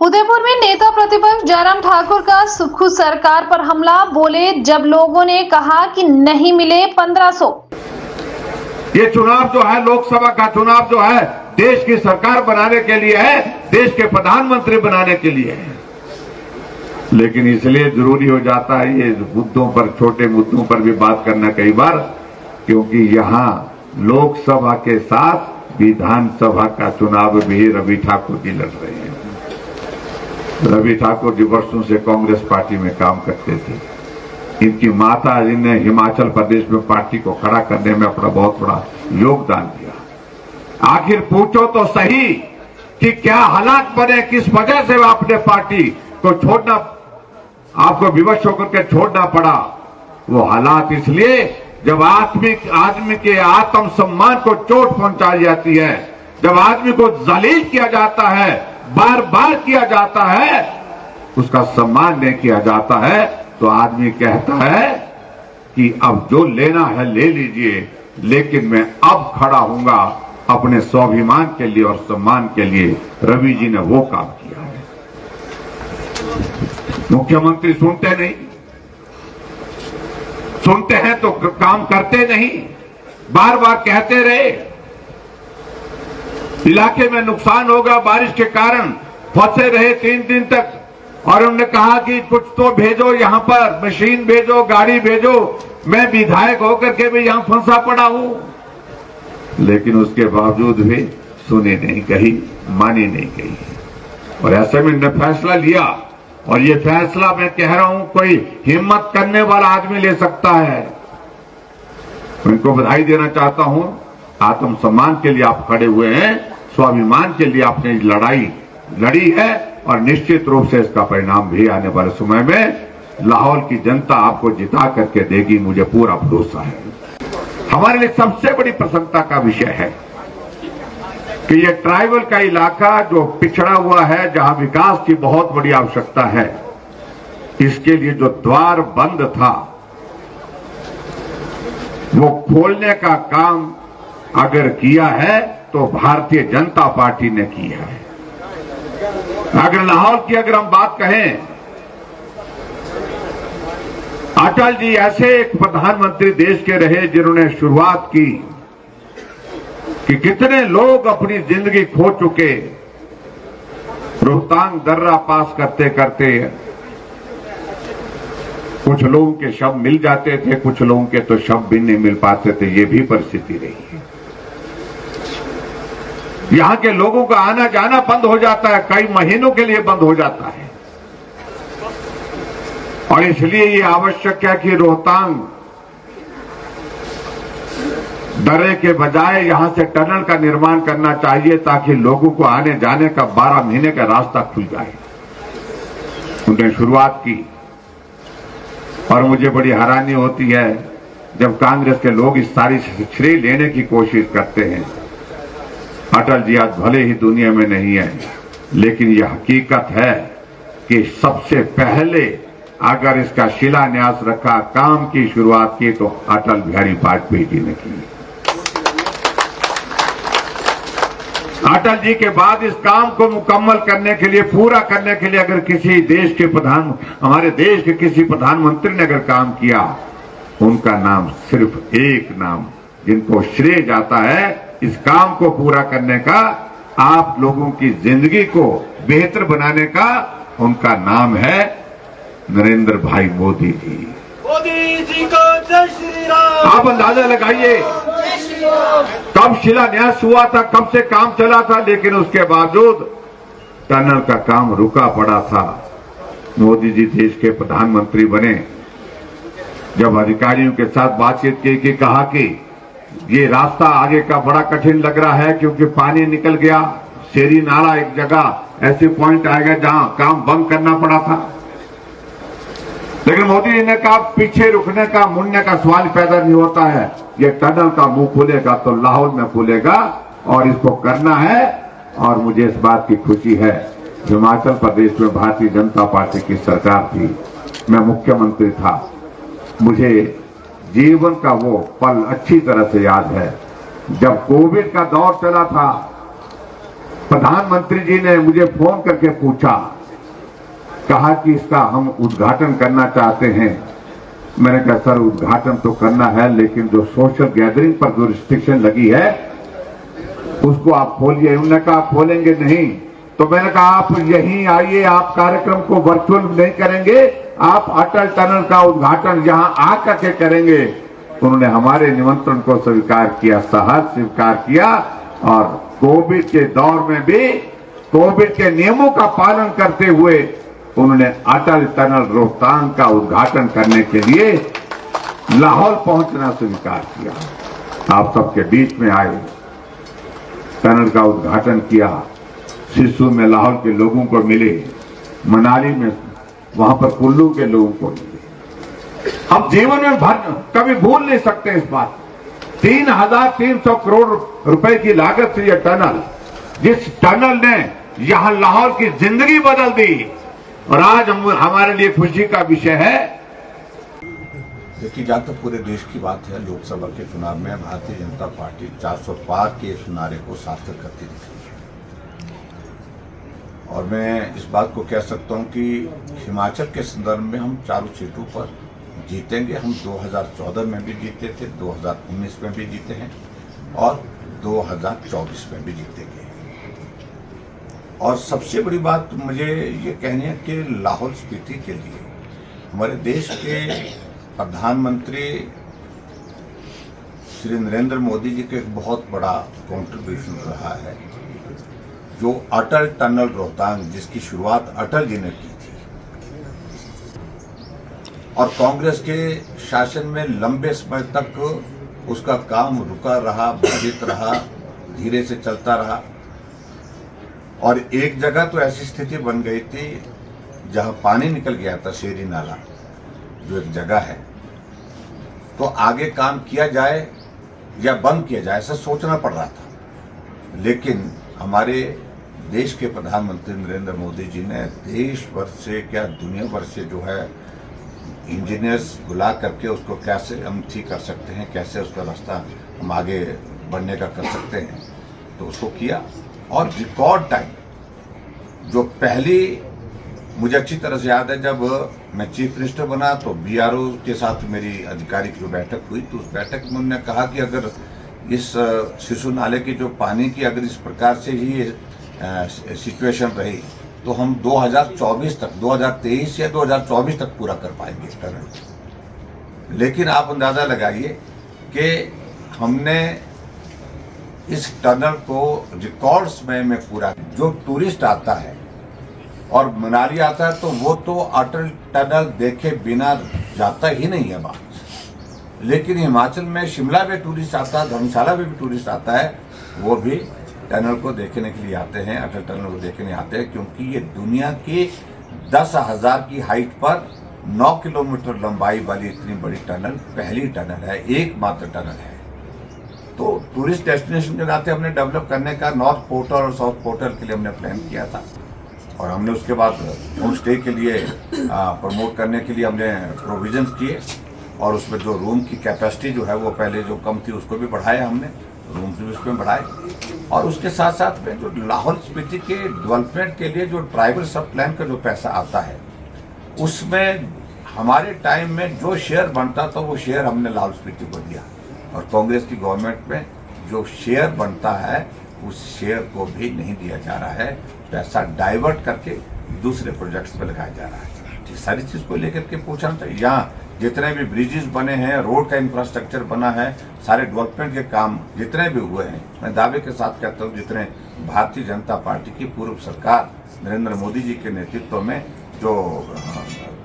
उदयपुर में नेता प्रतिपक्ष जयराम ठाकुर का सुक्खू सरकार पर हमला। बोले, जब लोगों ने कहा कि नहीं मिले 1500। ये चुनाव जो है, लोकसभा का चुनाव जो है, देश की सरकार बनाने के लिए है, देश के प्रधानमंत्री बनाने के लिए है। लेकिन इसलिए जरूरी हो जाता है ये मुद्दों पर, छोटे मुद्दों पर भी बात करना कई बार, क्योंकि यहां लोकसभा के साथ विधानसभा का चुनाव भी रवि ठाकुर जी लड़ रहे हैं। रवि ठाकुर जी वर्षों से कांग्रेस पार्टी में काम करते थे। इनकी माता जी ने हिमाचल प्रदेश में पार्टी को खड़ा करने में अपना बहुत बड़ा योगदान दिया। आखिर पूछो तो सही कि क्या हालात बने, किस वजह से आपने पार्टी को छोड़ना, आपको विवश होकर के छोड़ना पड़ा। वो हालात इसलिए जब आदमी के आत्म सम्मान को चोट पहुंचाई जाती है, जब आदमी को जलील किया जाता है, बार बार किया जाता है, उसका सम्मान नहीं किया जाता है, तो आदमी कहता है कि अब जो लेना है ले लीजिए, लेकिन मैं अब खड़ा हूंगा अपने स्वाभिमान के लिए और सम्मान के लिए। रवि जी ने वो काम किया है। मुख्यमंत्री सुनते नहीं, सुनते हैं तो काम करते नहीं, बार बार कहते रहे इलाके में नुकसान होगा बारिश के कारण, फंसे रहे 3 दिन तक, और उन्होंने कहा कि कुछ तो भेजो, यहां पर मशीन भेजो, गाड़ी भेजो। मैं विधायक होकर के भी यहां फंसा पड़ा हूं, लेकिन उसके बावजूद भी सुनी नहीं कही, मानी नहीं गई। और ऐसे में ने फैसला लिया, और ये फैसला मैं कह रहा हूं कोई हिम्मत करने वाला आदमी ले सकता है। उनको बधाई देना चाहता हूं। आत्मसम्मान के लिए आप खड़े हुए हैं, स्वाभिमान के लिए आपने लड़ाई लड़ी है, और निश्चित रूप से इसका परिणाम भी आने वाले समय में लाहौल की जनता आपको जिता करके देगी, मुझे पूरा भरोसा है। हमारे लिए सबसे बड़ी प्रसन्नता का विषय है कि ये ट्राइबल का इलाका जो पिछड़ा हुआ है, जहां विकास की बहुत बड़ी आवश्यकता है, इसके लिए जो द्वार बंद था वो खोलने का काम अगर किया है तो भारतीय जनता पार्टी ने किया है। अगर लाहौल की अगर हम बात कहें, अटल जी ऐसे एक प्रधानमंत्री देश के रहे जिन्होंने शुरुआत की कि कितने लोग अपनी जिंदगी खो चुके। रोहतांग दर्रा पास करते करते कुछ लोगों के शव मिल जाते थे, कुछ लोगों के तो शव भी नहीं मिल पाते थे। ये भी परिस्थिति रही है। यहां के लोगों का आना जाना बंद हो जाता है, कई महीनों के लिए बंद हो जाता है। और इसलिए ये आवश्यक है कि रोहतांग दर्रे के बजाय यहां से टनल का निर्माण करना चाहिए, ताकि लोगों को आने जाने का 12 महीने का रास्ता खुल जाए। उन्होंने शुरुआत की, और मुझे बड़ी हैरानी होती है जब कांग्रेस के लोग इस सारी श्रेय लेने की कोशिश करते हैं। अटल जी आज भले ही दुनिया में नहीं है, लेकिन यह हकीकत है कि सबसे पहले अगर इसका शिलान्यास रखा, काम की शुरुआत की, तो अटल बिहारी वाजपेयी जी ने की। अटल जी के बाद इस काम को मुकम्मल करने के लिए, पूरा करने के लिए अगर किसी देश के हमारे देश के किसी प्रधानमंत्री ने अगर काम किया, उनका नाम, सिर्फ एक नाम जिनको श्रेय जाता है इस काम को पूरा करने का, आप लोगों की जिंदगी को बेहतर बनाने का, उनका नाम है नरेंद्र भाई मोदी जी। मोदी जी को जय श्री राम। आप अंदाजा लगाइए कब शिलान्यास हुआ था, कब से काम चला था, लेकिन उसके बावजूद टनल का काम रुका पड़ा था। मोदी जी देश के प्रधानमंत्री बने, जब अधिकारियों के साथ बातचीत की कि कहा कि ये रास्ता आगे का बड़ा कठिन लग रहा है, क्योंकि पानी निकल गया, शेरी नाला एक जगह ऐसे पॉइंट आएगा जहां काम बंद करना पड़ा था। लेकिन मोदी जी ने कहा पीछे रुकने का, मुड़ने का सवाल पैदा नहीं होता है। ये टनल का मुंह खुलेगा तो लाहौल में खुलेगा, और इसको करना है। और मुझे इस बात की खुशी है, हिमाचल प्रदेश में भारतीय जनता पार्टी की सरकार थी, मैं मुख्यमंत्री था। मुझे जीवन का वो पल अच्छी तरह से याद है, जब कोविड का दौर चला था प्रधानमंत्री जी ने मुझे फोन करके पूछा, कहा कि इसका हम उद्घाटन करना चाहते हैं। मैंने कहा सर उद्घाटन तो करना है, लेकिन जो सोशल गैदरिंग पर जो रिस्ट्रिक्शन लगी है उसको आप खोलिए। उन्होंने कहा आप खोलेंगे नहीं, तो मैंने कहा आप यहीं आइए, आप कार्यक्रम को वर्चुअल नहीं करेंगे, आप अटल टनल का उद्घाटन यहां आकर के करेंगे। उन्होंने हमारे निमंत्रण को स्वीकार किया, सहर्ष स्वीकार किया, और कोविड के दौर में भी कोविड के नियमों का पालन करते हुए उन्होंने अटल टनल रोहतांग का उद्घाटन करने के लिए लाहौर पहुंचना स्वीकार किया। आप सबके बीच में आए, टनल का उद्घाटन किया, सिसु में लाहौर के लोगों को मिले, मनाली में वहां पर कुल्लू के लोगों को मिले। हम जीवन में कभी भूल नहीं सकते इस बात। 3,300 करोड़ रुपए की लागत से यह टनल, जिस टनल ने यहां लाहौर की जिंदगी बदल दी, और आज हमारे लिए खुशी का विषय है। देखिए, जहां तक पूरे देश की बात है, लोकसभा के चुनाव में भारतीय जनता पार्टी 400 पार के इस नारे को सार्थक करती दिख रही है। और मैं इस बात को कह सकता हूं कि हिमाचल के संदर्भ में हम चारों सीटों पर जीतेंगे। हम 2014 में भी जीते थे, 2019 में भी जीते हैं और 2024 में भी जीतेंगे। और सबसे बड़ी बात मुझे ये कहनी है कि लाहौल स्पीति के लिए हमारे देश के प्रधानमंत्री श्री नरेंद्र मोदी जी का एक बहुत बड़ा कंट्रीब्यूशन रहा है, जो अटल टनल रोहतांग, जिसकी शुरुआत अटल जी ने की थी, और कांग्रेस के शासन में लंबे समय तक उसका काम रुका रहा, बाधित रहा, धीरे से चलता रहा। और एक जगह तो ऐसी स्थिति बन गई थी जहां पानी निकल गया था, शेरी नाला जो एक जगह है, तो आगे काम किया जाए या बंद किया जाए ऐसा सोचना पड़ रहा था। लेकिन हमारे देश के प्रधानमंत्री नरेंद्र मोदी जी ने देश भर से क्या दुनिया भर से जो है इंजीनियर्स बुला करके उसको कैसे हम ठीक कर सकते हैं, कैसे उसका रास्ता हम आगे बढ़ने का कर सकते हैं, तो उसको किया। और रिकॉर्ड टाइम, जो पहली मुझे अच्छी तरह से याद है, जब मैं चीफ मिनिस्टर बना तो बीआरओ के साथ मेरी आधिकारिक जो बैठक हुई, तो उस बैठक में उन्होंने कहा कि अगर इस सिसु नाले की जो पानी की अगर इस प्रकार से ही सिचुएशन रही तो हम 2024 तक, 2023 या 2024 तक पूरा कर पाएंगे इस टनल। लेकिन आप अंदाजा लगाइए कि हमने इस टनल को रिकॉर्ड्स में पूरा, जो टूरिस्ट आता है और मनाली आता है तो वो तो अटल टनल देखे बिना जाता ही नहीं है बात। लेकिन हिमाचल में शिमला में टूरिस्ट आता है, धर्मशाला में भी टूरिस्ट आता है, वो भी टनल को देखने के लिए आते हैं, अटल टनल को देखने आते हैं, क्योंकि ये दुनिया की 10,000 की हाइट पर 9 किलोमीटर लंबाई वाली इतनी बड़ी टनल पहली टनल है, एकमात्र टनल है। तो टूरिस्ट डेस्टिनेशन के नाते हमने डेवलप करने का नॉर्थ पोर्टल और साउथ पोर्टल के लिए हमने प्लान किया था, और हमने उसके बाद होम स्टे के लिए प्रमोट करने के लिए हमने प्रोविजंस किए, और उसमें जो रूम की कैपेसिटी जो है वो पहले जो कम थी उसको भी बढ़ाया हमने, रूम्स भी उसमें बढ़ाए। और उसके साथ साथ में जो लाहौल स्पीति के डेवलपमेंट के लिए जो ट्राइबल सब प्लान का जो पैसा आता है, उसमें हमारे टाइम में जो शेयर बनता था वो शेयर हमने लाहौल स्पीति को दिया, और कांग्रेस की गवर्नमेंट में जो शेयर बनता है उस शेयर को भी नहीं दिया जा रहा है, पैसा डाइवर्ट करके दूसरे प्रोजेक्ट्स पे लगाया जा रहा है। ये सारी चीज़ को लेकर के पूछना चाहिए। यहाँ जितने भी ब्रिजेस बने हैं, रोड का इंफ्रास्ट्रक्चर बना है, सारे डेवलपमेंट के काम जितने भी हुए हैं, मैं दावे के साथ कहता हूँ जितने भारतीय जनता पार्टी की पूर्व सरकार नरेंद्र मोदी जी के नेतृत्व में जो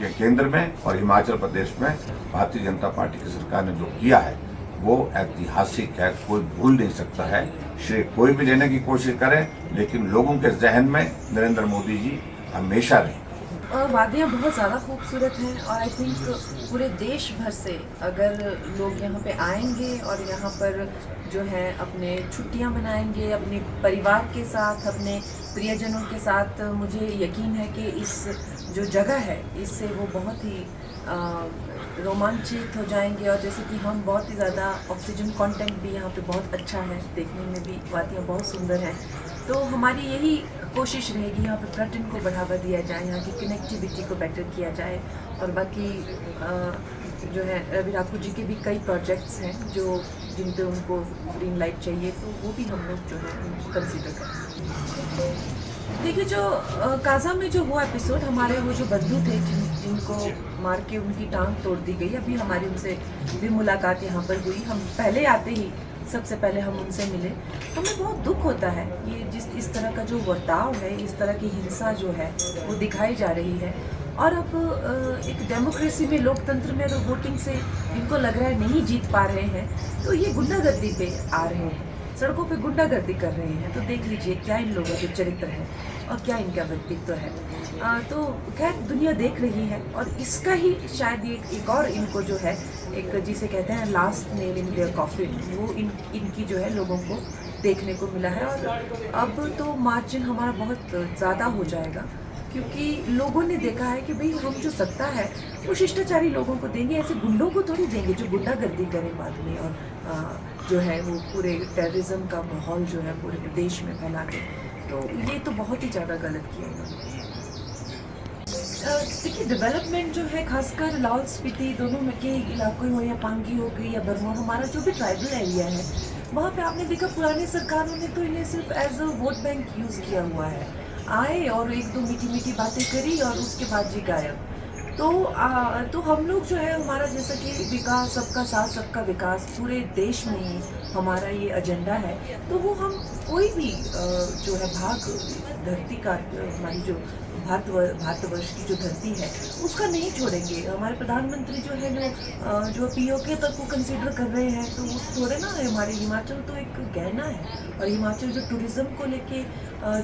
केंद्र में और हिमाचल प्रदेश में भारतीय जनता पार्टी की सरकार ने जो किया है वो ऐतिहासिक है, कोई भूल नहीं सकता है। श्रेय कोई भी लेने की कोशिश करे, लेकिन लोगों के जहन में नरेंद्र मोदी जी हमेशा रहे। वादियाँ बहुत ज़्यादा खूबसूरत हैं, और आई थिंक पूरे देश भर से अगर लोग यहाँ पे आएंगे और यहाँ पर जो है अपने छुट्टियाँ मनाएंगे अपने परिवार के साथ, अपने प्रियजनों के साथ, मुझे यकीन है कि इस जो जगह है इससे वो बहुत ही रोमांचित हो जाएंगे। और जैसे कि हम बहुत ही ज़्यादा ऑक्सीजन कंटेंट भी यहाँ पे बहुत अच्छा है, देखने में भी वादियाँ बहुत सुंदर हैं। तो हमारी यही कोशिश रहेगी यहाँ पे पर्यटन को बढ़ावा दिया जाए, यहाँ की कनेक्टिविटी को बेटर किया जाए। और बाकी जो है रवि ठाकुर जी के भी कई प्रोजेक्ट्स हैं जो जिन पे उनको ग्रीन लाइट चाहिए, तो वो भी हम लोग जो है उनको कंसिडर करें। देखिए, जो काजा में जो हुआ एपिसोड, हमारे वो जो बंधु थे जिनको मार के उनकी टांग तोड़ दी गई, अभी हमारी उनसे भी मुलाकात यहाँ पर हुई। हम पहले आते ही सबसे पहले हम उनसे मिले। हमें बहुत दुख होता है ये इस तरह का जो बर्ताव है, इस तरह की हिंसा जो है वो दिखाई जा रही है। और अब एक डेमोक्रेसी में, लोकतंत्र में अगर वोटिंग से इनको लग रहा है नहीं जीत पा रहे हैं, तो ये गुंडागर्दी पे आ रहे हैं, सड़कों पे गुंडागर्दी कर रहे हैं। तो देख लीजिए क्या इन लोगों के चरित्र है और क्या इनका व्यक्तित्व है। तो खैर दुनिया देख रही है, और इसका ही शायद ये एक और इनको जो है एक जिसे कहते हैं last nail in their coffin, वो इनकी जो है लोगों को देखने को मिला है। और अब तो मार्जिन हमारा बहुत ज़्यादा हो जाएगा, क्योंकि लोगों ने देखा है कि भाई हम जो सत्ता है वो शिष्टाचारी लोगों को देंगे, ऐसे गुंडों को थोड़ी देंगे जो गुंडागर्दी करें बाद में, और जो है वो पूरे टेररिज्म का माहौल जो है पूरे देश में फैला के। तो ये तो बहुत ही ज़्यादा गलत किया उन्होंने। देखिए, डेवलपमेंट जो है खासकर लाहौल स्पीति दोनों में के इलाकों हो या पांगी हो गई या बरमौर, हमारा जो भी ट्राइबल एरिया है, वहाँ पे आपने देखा पुरानी सरकारों ने तो इन्हें सिर्फ as a vote bank use किया हुआ है। आए और एक दो मीठी मीठी बातें करी और उसके बाद जी गायब। तो हम लोग जो है, हमारा जैसा कि विकास, सबका साथ सबका विकास, पूरे देश में ही हमारा ये एजेंडा है। तो वो हम कोई भी जो है भाग धरती का, हमारी जो भारतवर्ष की जो धरती है उसका नहीं छोड़ेंगे। हमारे प्रधानमंत्री जो है जो पीओके तक को कंसीडर कर रहे हैं, तो वो थोड़े ना है। हमारे हिमाचल तो एक गहना है, और हिमाचल जो टूरिज़्म को लेके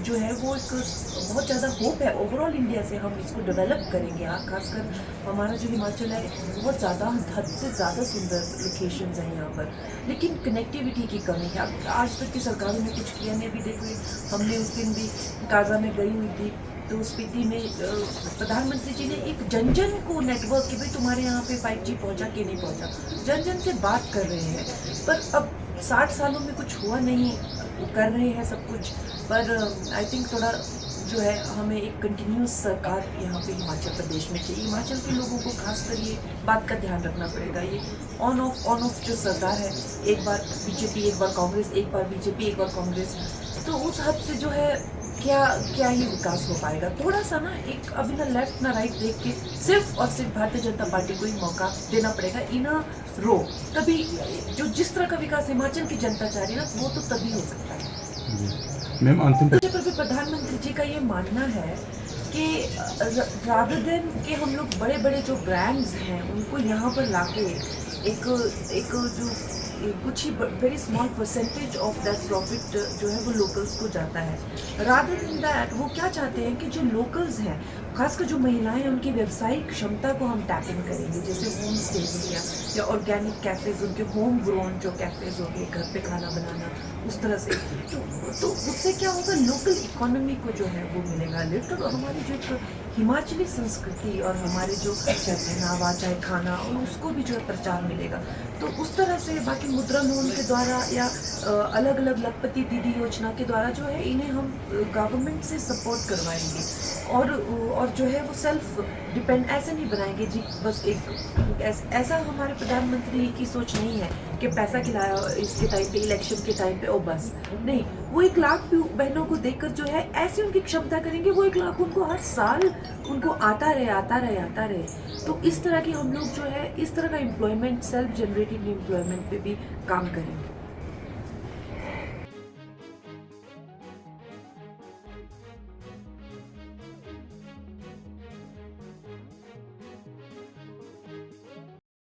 जो है वो एक बहुत ज़्यादा होप है ओवरऑल इंडिया से। हम इसको डेवलप करेंगे। खासकर हमारा जो हिमाचल है बहुत ज़्यादा, हद से ज़्यादा सुंदर लोकेशंस हैं यहाँ पर, लेकिन कनेक्टिविटी की कमी है। अब आज तक की सरकारों ने कुछ किया नहीं। अभी देखो, हमने उस दिन भी काजा में गई हुई थी, तो स्पीति में प्रधानमंत्री जी ने एक जन जन को नेटवर्क कि भाई तुम्हारे यहाँ पे 5G पहुँचा कि नहीं पहुँचा, जन जन से बात कर रहे हैं। पर अब 60 सालों में कुछ हुआ नहीं, कर रहे हैं सब कुछ। पर आई थिंक थोड़ा जो है हमें एक कंटिन्यूस सरकार यहाँ पे हिमाचल प्रदेश में चाहिए। हिमाचल के लोगों को खासकर ये बात का ध्यान रखना पड़ेगा। ये ऑन ऑफ जो सरकार है, एक बार बीजेपी, एक बार कांग्रेस, एक बार बीजेपी, एक बार कांग्रेस, तो उस हद से जो है क्या ही विकास हो पाएगा। थोड़ा सा ना एक अभी ना लेफ्ट ना राइट देख के सिर्फ और सिर्फ भारतीय जनता पार्टी को ही मौका देना पड़ेगा इन अ रो। तभी जो जिस तरह का विकास हिमाचल की जनता चाह रही है ना, वो तो तभी हो सकता है। मैम, अंतिम पर भी प्रधानमंत्री जी का ये मानना है कि रादर देन कि हम लोग बड़े बड़े जो ब्रांड्स हैं उनको यहाँ पर लाके एक जो कुछ ही very small percentage of that profit जो है वो लोकल्स को जाता है। रादर देन दैट वो क्या चाहते हैं कि जो लोकल्स हैं, खासकर जो महिलाएं हैं, उनकी व्यवसायिक क्षमता को हम टैप इन करेंगे। जैसे होम स्टेज हो गया या ऑर्गेनिक कैफ़ेज़, उनके होम ग्रोन जो कैफ़ेज़ हो गए, घर पे खाना बनाना, उस तरह से। तो उससे क्या होगा, लोकल इकोनॉमी को जो है वो मिलेगा लिफ्ट। और हमारी जो हिमाचली संस्कृति और हमारे जो चाहे पहनावा, चाहे खाना, और उसको भी जो है प्रचार मिलेगा। तो उस तरह से बाकी मुद्रा लोन के द्वारा या अलग अलग लखपति दीदी योजना के द्वारा जो है इन्हें हम गवर्नमेंट से सपोर्ट करवाएंगे, और जो है वो सेल्फ डिपेंड ऐसे नहीं बनाएंगे जी। बस एक ऐसा हमारे प्रधानमंत्री की सोच नहीं है कि पैसा खिलाया इसके टाइम पे, इलेक्शन के टाइम पे, ओ बस नहीं। वो 1 लाख बहनों को देकर जो है ऐसी उनकी क्षमता करेंगे, वो 1 लाख उनको हर साल उनको आता रहे। तो इस तरह की हम लोग जो है इस तरह का एम्प्लॉयमेंट, सेल्फ जनरेटिंग एम्प्लॉयमेंट पे भी काम करेंगे।